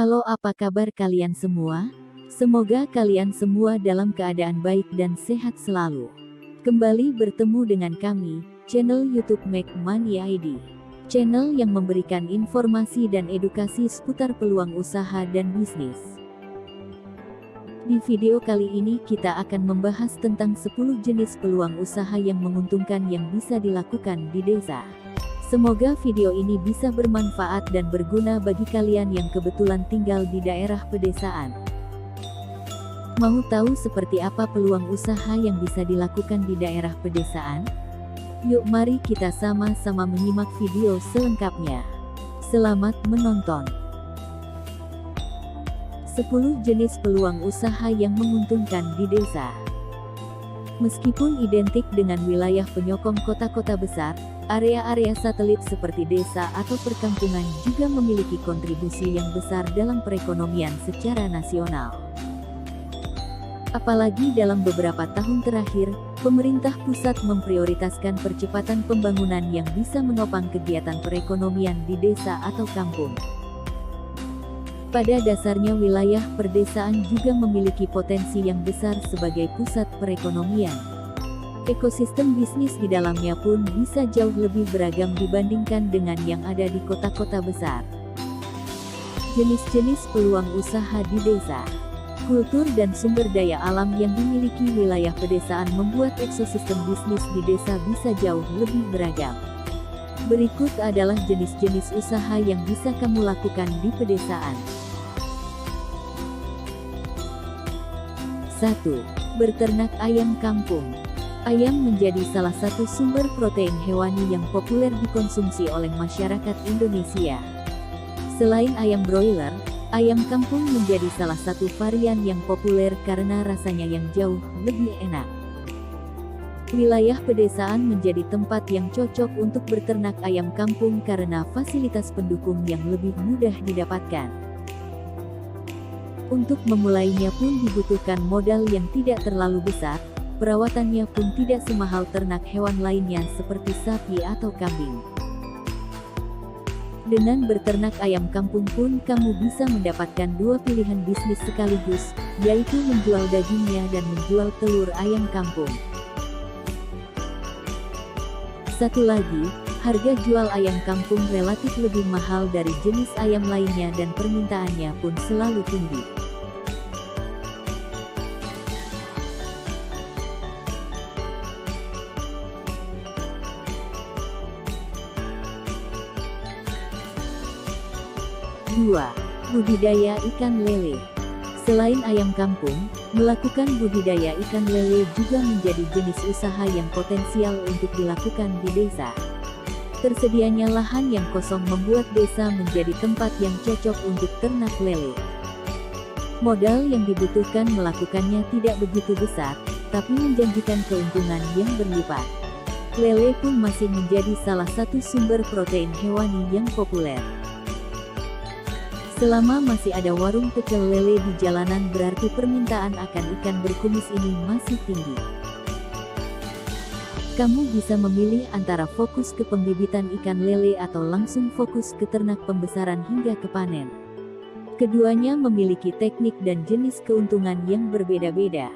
Halo, apa kabar kalian semua? Semoga kalian semua dalam keadaan baik dan sehat selalu. Kembali bertemu dengan kami, channel YouTube Make Money ID. Channel yang memberikan informasi dan edukasi seputar peluang usaha dan bisnis. Di video kali ini kita akan membahas tentang 10 jenis peluang usaha yang menguntungkan yang bisa dilakukan di desa. Semoga video ini bisa bermanfaat dan berguna bagi kalian yang kebetulan tinggal di daerah pedesaan. Mau tahu seperti apa peluang usaha yang bisa dilakukan di daerah pedesaan? Yuk mari kita sama-sama menyimak video selengkapnya. Selamat menonton. 10 jenis peluang usaha yang menguntungkan di desa. Meskipun identik dengan wilayah penyokong kota-kota besar, area-area satelit seperti desa atau perkampungan juga memiliki kontribusi yang besar dalam perekonomian secara nasional. Apalagi dalam beberapa tahun terakhir, pemerintah pusat memprioritaskan percepatan pembangunan yang bisa menopang kegiatan perekonomian di desa atau kampung. Pada dasarnya wilayah perdesaan juga memiliki potensi yang besar sebagai pusat perekonomian. Ekosistem bisnis di dalamnya pun bisa jauh lebih beragam dibandingkan dengan yang ada di kota-kota besar. Jenis-jenis peluang usaha di desa. Kultur dan sumber daya alam yang dimiliki wilayah pedesaan membuat ekosistem bisnis di desa bisa jauh lebih beragam. Berikut adalah jenis-jenis usaha yang bisa kamu lakukan di pedesaan. 1. Berternak ayam kampung. Ayam menjadi salah satu sumber protein hewani yang populer dikonsumsi oleh masyarakat Indonesia. Selain ayam broiler, ayam kampung menjadi salah satu varian yang populer karena rasanya yang jauh lebih enak. Wilayah pedesaan menjadi tempat yang cocok untuk berternak ayam kampung karena fasilitas pendukung yang lebih mudah didapatkan. Untuk memulainya pun dibutuhkan modal yang tidak terlalu besar, perawatannya pun tidak semahal ternak hewan lainnya seperti sapi atau kambing. Dengan berternak ayam kampung pun kamu bisa mendapatkan dua pilihan bisnis sekaligus, yaitu menjual dagingnya dan menjual telur ayam kampung. Satu lagi, harga jual ayam kampung relatif lebih mahal dari jenis ayam lainnya dan permintaannya pun selalu tinggi. Dua, budidaya ikan lele. Selain ayam kampung, melakukan budidaya ikan lele juga menjadi jenis usaha yang potensial untuk dilakukan di desa. Tersedianya lahan yang kosong membuat desa menjadi tempat yang cocok untuk ternak lele. Modal yang dibutuhkan melakukannya tidak begitu besar, tapi menjanjikan keuntungan yang berlipat. Lele pun masih menjadi salah satu sumber protein hewani yang populer. Selama masih ada warung pecel lele di jalanan berarti permintaan akan ikan berkumis ini masih tinggi. Kamu bisa memilih antara fokus ke pembibitan ikan lele atau langsung fokus ke ternak pembesaran hingga ke panen. Keduanya memiliki teknik dan jenis keuntungan yang berbeda-beda.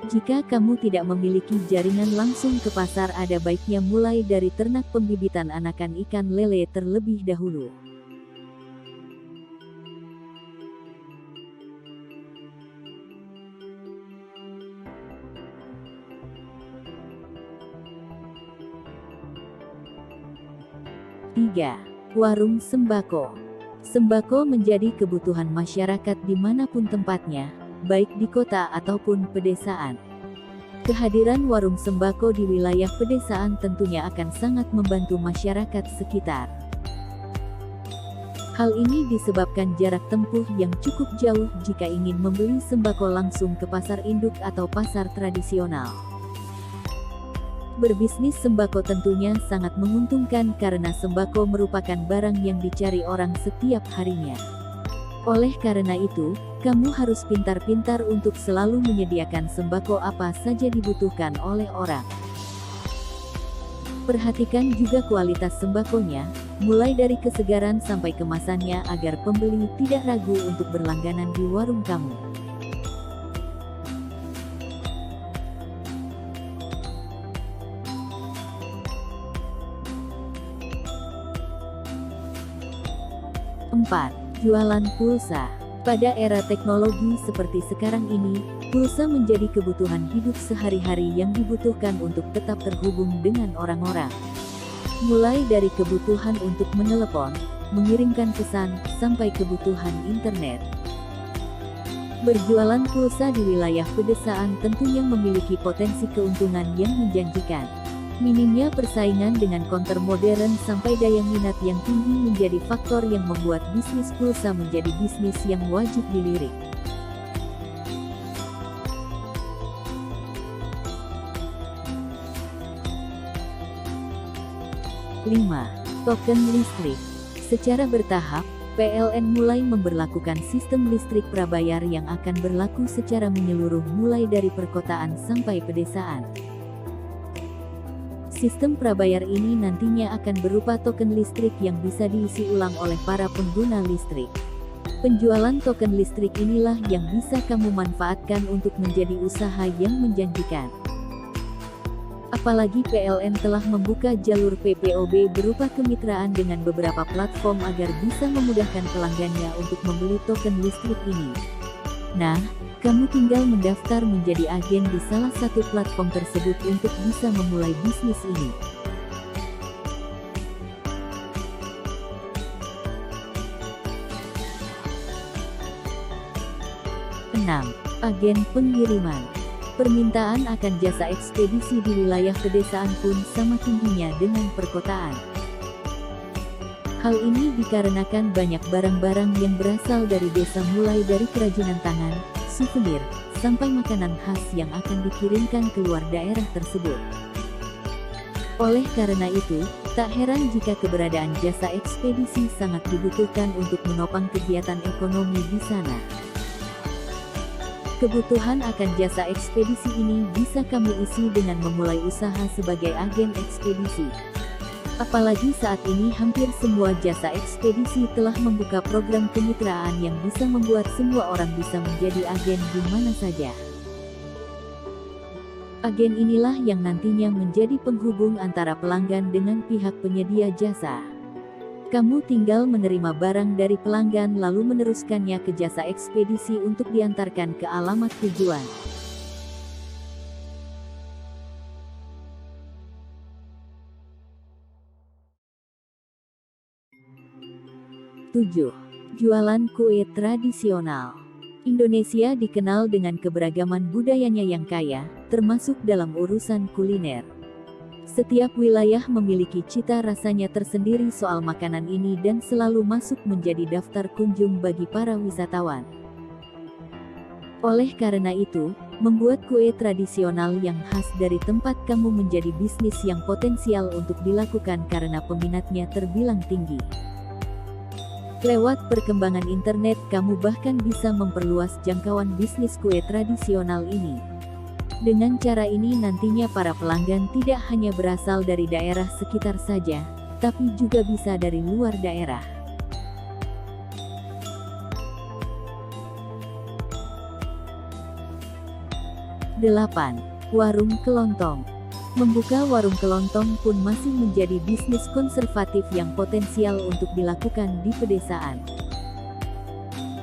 Jika kamu tidak memiliki jaringan langsung ke pasar, ada baiknya mulai dari ternak pembibitan anakan ikan lele terlebih dahulu. Tiga, warung sembako. Sembako menjadi kebutuhan masyarakat dimanapun tempatnya, baik di kota ataupun pedesaan. Kehadiran warung sembako di wilayah pedesaan tentunya akan sangat membantu masyarakat sekitar. Hal ini disebabkan jarak tempuh yang cukup jauh jika ingin membeli sembako langsung ke pasar induk atau pasar tradisional. Berbisnis sembako tentunya sangat menguntungkan karena sembako merupakan barang yang dicari orang setiap harinya. Oleh karena itu, kamu harus pintar-pintar untuk selalu menyediakan sembako apa saja dibutuhkan oleh orang. Perhatikan juga kualitas sembakonya, mulai dari kesegaran sampai kemasannya agar pembeli tidak ragu untuk berlangganan di warung kamu. Empat, jualan pulsa. Pada era teknologi seperti sekarang ini, pulsa menjadi kebutuhan hidup sehari-hari yang dibutuhkan untuk tetap terhubung dengan orang-orang. Mulai dari kebutuhan untuk menelepon, mengirimkan pesan, sampai kebutuhan internet. Berjualan pulsa di wilayah pedesaan tentunya memiliki potensi keuntungan yang menjanjikan. Minimnya persaingan dengan konter modern sampai daya minat yang tinggi menjadi faktor yang membuat bisnis pulsa menjadi bisnis yang wajib dilirik. Lima, token listrik. Secara bertahap, PLN mulai memberlakukan sistem listrik prabayar yang akan berlaku secara menyeluruh mulai dari perkotaan sampai pedesaan. Sistem prabayar ini nantinya akan berupa token listrik yang bisa diisi ulang oleh para pengguna listrik. Penjualan token listrik inilah yang bisa kamu manfaatkan untuk menjadi usaha yang menjanjikan. Apalagi PLN telah membuka jalur PPOB berupa kemitraan dengan beberapa platform agar bisa memudahkan pelanggannya untuk membeli token listrik ini. Nah, kamu tinggal mendaftar menjadi agen di salah satu platform tersebut untuk bisa memulai bisnis ini. 6. Agen pengiriman. Permintaan akan jasa ekspedisi di wilayah pedesaan pun sama tingginya dengan perkotaan. Hal ini dikarenakan banyak barang-barang yang berasal dari desa, mulai dari kerajinan tangan, souvenir, sampai makanan khas yang akan dikirimkan keluar daerah tersebut. Oleh karena itu, tak heran jika keberadaan jasa ekspedisi sangat dibutuhkan untuk menopang kegiatan ekonomi di sana. Kebutuhan akan jasa ekspedisi ini bisa kamu isi dengan memulai usaha sebagai agen ekspedisi. Apalagi saat ini hampir semua jasa ekspedisi telah membuka program kemitraan yang bisa membuat semua orang bisa menjadi agen di mana saja. Agen inilah yang nantinya menjadi penghubung antara pelanggan dengan pihak penyedia jasa. Kamu tinggal menerima barang dari pelanggan lalu meneruskannya ke jasa ekspedisi untuk diantarkan ke alamat tujuan. Tujuh, jualan kue tradisional. Indonesia dikenal dengan keberagaman budayanya yang kaya, termasuk dalam urusan kuliner. Setiap wilayah memiliki cita rasanya tersendiri soal makanan ini dan selalu masuk menjadi daftar kunjung bagi para wisatawan. Oleh karena itu, membuat kue tradisional yang khas dari tempat kamu menjadi bisnis yang potensial untuk dilakukan karena peminatnya terbilang tinggi. Lewat perkembangan internet, kamu bahkan bisa memperluas jangkauan bisnis kue tradisional ini. Dengan cara ini nantinya para pelanggan tidak hanya berasal dari daerah sekitar saja, tapi juga bisa dari luar daerah. Delapan, warung kelontong. Membuka warung kelontong pun masih menjadi bisnis konservatif yang potensial untuk dilakukan di pedesaan.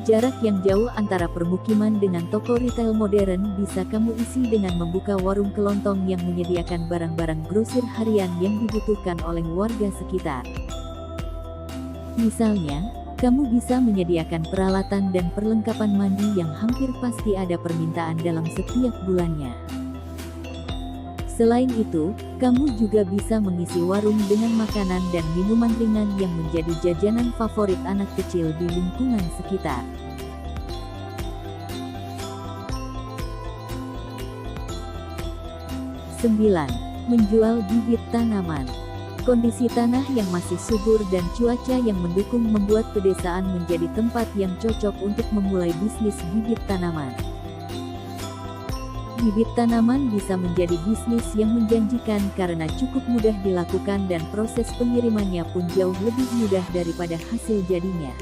Jarak yang jauh antara permukiman dengan toko retail modern bisa kamu isi dengan membuka warung kelontong yang menyediakan barang-barang grosir harian yang dibutuhkan oleh warga sekitar. Misalnya, kamu bisa menyediakan peralatan dan perlengkapan mandi yang hampir pasti ada permintaan dalam setiap bulannya. Selain itu, kamu juga bisa mengisi warung dengan makanan dan minuman ringan yang menjadi jajanan favorit anak kecil di lingkungan sekitar. Sembilan, menjual bibit tanaman. Kondisi tanah yang masih subur dan cuaca yang mendukung membuat pedesaan menjadi tempat yang cocok untuk memulai bisnis bibit tanaman. Bibit tanaman bisa menjadi bisnis yang menjanjikan karena cukup mudah dilakukan dan proses pengirimannya pun jauh lebih mudah daripada hasil jadinya.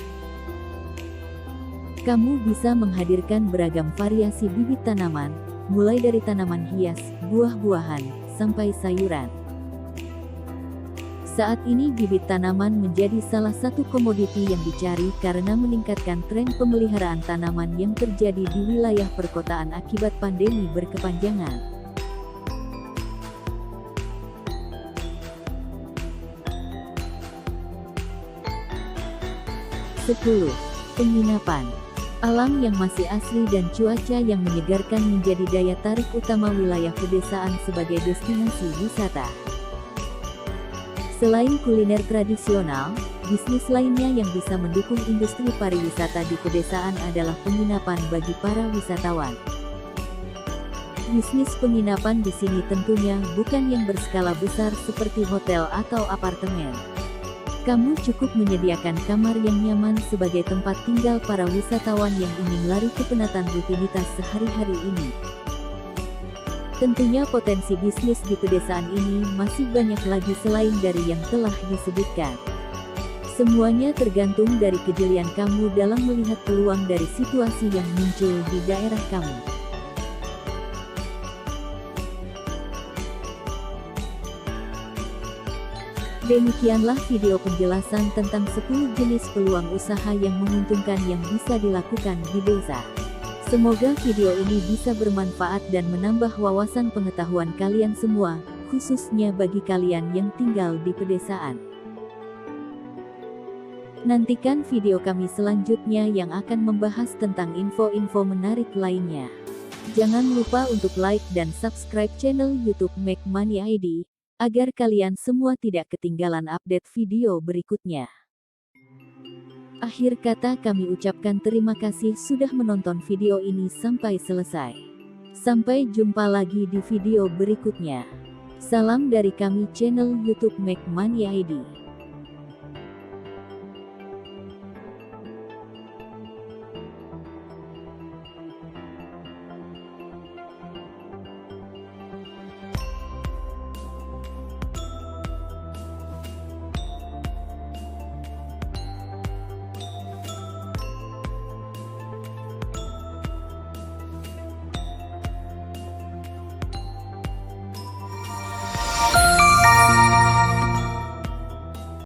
Kamu bisa menghadirkan beragam variasi bibit tanaman, mulai dari tanaman hias, buah-buahan, sampai sayuran. Saat ini bibit tanaman menjadi salah satu komoditi yang dicari karena meningkatkan tren pemeliharaan tanaman yang terjadi di wilayah perkotaan akibat pandemi berkepanjangan. Sepuluh. Penginapan. Alam yang masih asri dan cuaca yang menyegarkan menjadi daya tarik utama wilayah pedesaan sebagai destinasi wisata. Selain kuliner tradisional, bisnis lainnya yang bisa mendukung industri pariwisata di pedesaan adalah penginapan bagi para wisatawan. Bisnis penginapan di sini tentunya bukan yang berskala besar seperti hotel atau apartemen. Kamu cukup menyediakan kamar yang nyaman sebagai tempat tinggal para wisatawan yang ingin lari ke penatan rutinitas sehari-hari ini. Tentunya potensi bisnis di pedesaan ini masih banyak lagi selain dari yang telah disebutkan. Semuanya tergantung dari kejelian kamu dalam melihat peluang dari situasi yang muncul di daerah kamu. Demikianlah video penjelasan tentang 10 jenis peluang usaha yang menguntungkan yang bisa dilakukan di desa. Semoga video ini bisa bermanfaat dan menambah wawasan pengetahuan kalian semua, khususnya bagi kalian yang tinggal di pedesaan. Nantikan video kami selanjutnya yang akan membahas tentang info-info menarik lainnya. Jangan lupa untuk like dan subscribe channel YouTube Make Money ID, agar kalian semua tidak ketinggalan update video berikutnya. Akhir kata kami ucapkan terima kasih sudah menonton video ini sampai selesai. Sampai jumpa lagi di video berikutnya. Salam dari kami channel YouTube Make Money ID.